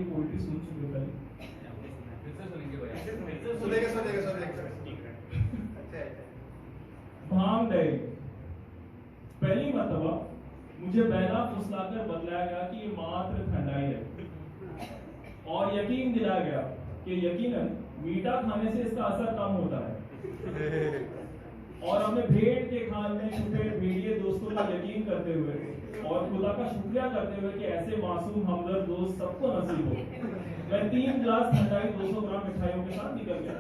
Poetry सुन चुके हो पहले? भांग डायरी। पहली मर्तबा मुझे बहला फुसलाकर बतलाया गया कि ये मात्र ठंडाई है और यकीन दिलाया गया कि यकीनन मीठा खाने से इसका असर कम होता है। और अपने भेड़ के खाल में छुपे भेड़िए दोस्तों का यकीन करते हुए और खुदा का शुक्रिया करते हुए कि ऐसे मासूम हमदर्द दोस्त सबको नसीब हो, मैं 3 गिलास ठंडाई 200 ग्राम मिठाइयों के साथ निकल गया।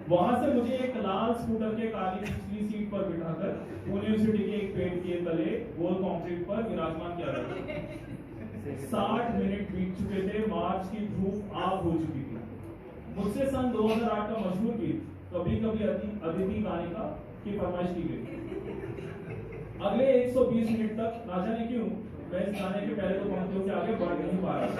वहां से मुझे एक लाल स्कूटर के काली पिछली सीट पर बिठाकर पुणे यूनिवर्सिटी के एक पेड़ के तले गोल कंक्रीट पर विराजमान किया गया। 60 मिनट बीत चुके थे, मार्च की धूप आग हो चुकी थी। मुझसे सन 2008 का मशहूर गीत कभी कभी अदिति गाने का की फरमाइश की गई। अगले 120 मिनट तक ना जाने क्यों मैं इस गाने के पहले तो पंक्तियों के आगे बढ़ नहीं पा रहा।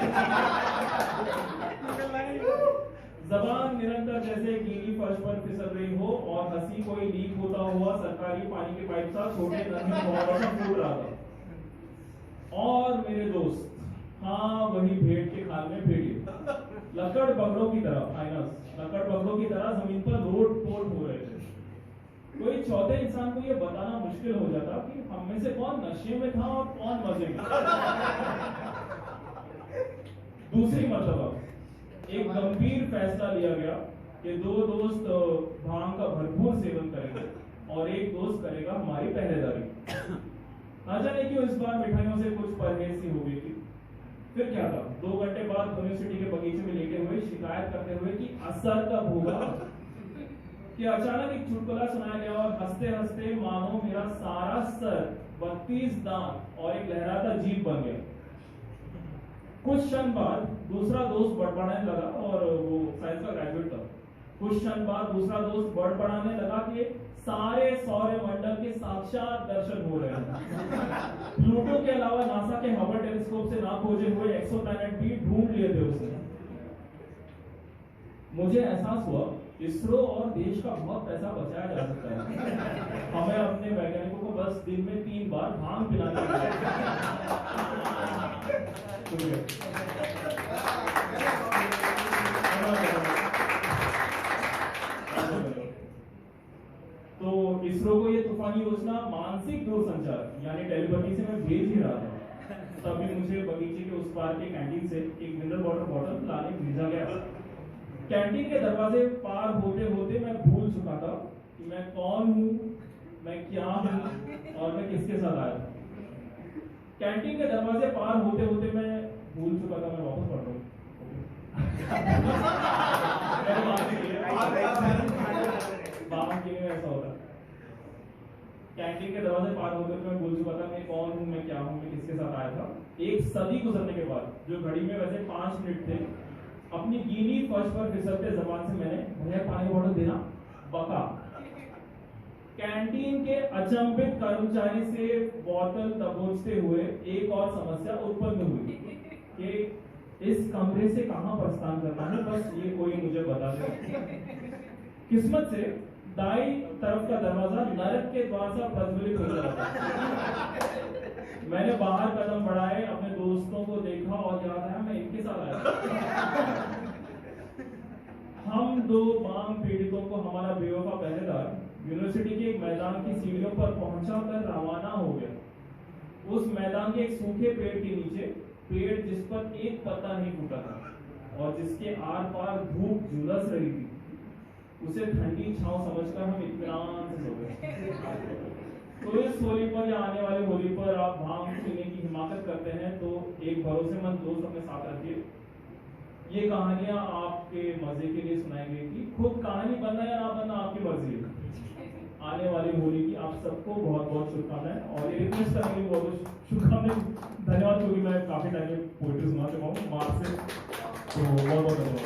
जबान निरंतर जैसे गीली फर्श पर फिसल रही हो और हंसी कोई लीक होता हुआ सरकारी पानी के पाइप सा छोटे नन्हे फुहारों से फूट रहा था। और मेरे दोस्त, हाँ वही भेड़ के खाल में भेड़िए, लकड़ बकरों की तरह लकड़ बकरों की तरह जमीन पर लोट पोट हो रहे थे। कोई चौथे इंसान को यह बताना मुश्किल हो जाता कि हम में से कौन नशे में था और कौन मजे में। दूसरी मर्तबा एक गंभीर फैसला लिया गया कि 2 दोस्त भांग का भरपूर सेवन करेंगे और एक दोस्त करेगा हमारी पहरेदारी। ना जाने क्यों इस बार मिठाइयों से कुछ परहेज सी हो गई थी। फिर क्या था, 2 घंटे बाद यूनिवर्सिटी के बगीचे में लेटे हुए शिकायत करते हुए कि असर कब होगा कि अचानक एक चुटकुला सुनाया गया और हंसते हंसते मानो मेरा सारा सर 32 दांत और एक लहराता जीभ बन गया। कुछ क्षण बाद दूसरा दोस्त बड़बड़ाने लगा और वो साइंस का ग्रेजुएट था। कुछ क्षण बाद दूसरा दोस्त बड़बड़ाने लगा कि सारे सौर मंडल के साक्षात दर्शन हो रहे हैं। प्लूटो के अलावा नासा के हबल टेलीस्कोप से ना खोजे हुए एक्सोप्लैनेट भी ढूंढ लिए थे उसने। मुझे एहसास हुआ इसरो और देश का बहुत पैसा बचाया जा सकता है। हमें अपने वैज्ञानिकों को बस दिन में 3 बार भांग पिलानी चाहिए। तो इसरो को ये तूफानी योजना मानसिक दूरसंचार यानी टेलीपैथी से मैं भेज ही रहा था, तभी मुझे बगीचे के उस पार के कैंटीन से एक मिनरल वाटर बॉटल लाने भेजा गया। कैंटीन के दरवाजे पार होते होते मैं भूल चुका था कि मैं कौन हूँ, मैं क्या हूँ और मैं किसके साथ आया था। कैंटीन के दरवाजे पार होते होते मैं भूल चुका था, मैं वापस पढ़ रहा हूँ। ऐसा होता है। कैंटीन के दरवाजे पार होते मैं भूल चुका था मैं कौन हूँ, मैं क्या हूँ, मैं किसके साथ आया था। एक सदी गुजरने के बाद, जो घड़ी में वैसे 5 मिनट थे, अपनी गीली फर्श पर फिसलते जबान से मैंने भैया पानी बॉटल देना बका। कैंटीन के अचंभित कर्मचारी से बोतल दबोचते हुए एक और समस्या उत्पन्न हुई कि इस कमरे से कहां प्रस्थान करना है, बस ये कोई मुझे बता दे। किस्मत से दाई तरफ का दरवाजा नरक के द्वार सा प्रज्वलित हो रहा। मैंने बाहर कदम बढ़ाए, अपने दोस्तों को देखा और याद आया मैं इनके साथ आया। हम 2 भांग पीड़ितों को हमारा बेवफा पहरेदार यूनिवर्सिटी के एक मैदान की सीढ़ियों पर पहुंचा कर रवाना हो गया। उस मैदान के एक सूखे पेड़ के नीचे, पेड़ जिस पर एक पत्ता नहीं फूटा था और जिसके आर पार धूप झुलस रही थी, उसे ठंडी छांव समझकर हम इत्मीनान से सो गए। तो इस होली पर या आने वाले होली पर आप भांग पीने की हिमाकत करते हैं तो एक भरोसेमंद दोस्त अपने साथ रखिए। ये कहानियां आपके मजे के लिए सुनाई गई थी, खुद कहानी बनना या ना बनना आपकी मर्जी है। आने वाली होली की आप सबको बहुत बहुत शुभकामनाएं और ये रिक्वेस्ट करने की बहुत शुभकामनाएं। धन्यवाद, क्योंकि मैं काफी टाइम में पोइट्री सुना चुका हूँ मार्च से, तो बहुत बहुत धन्यवाद।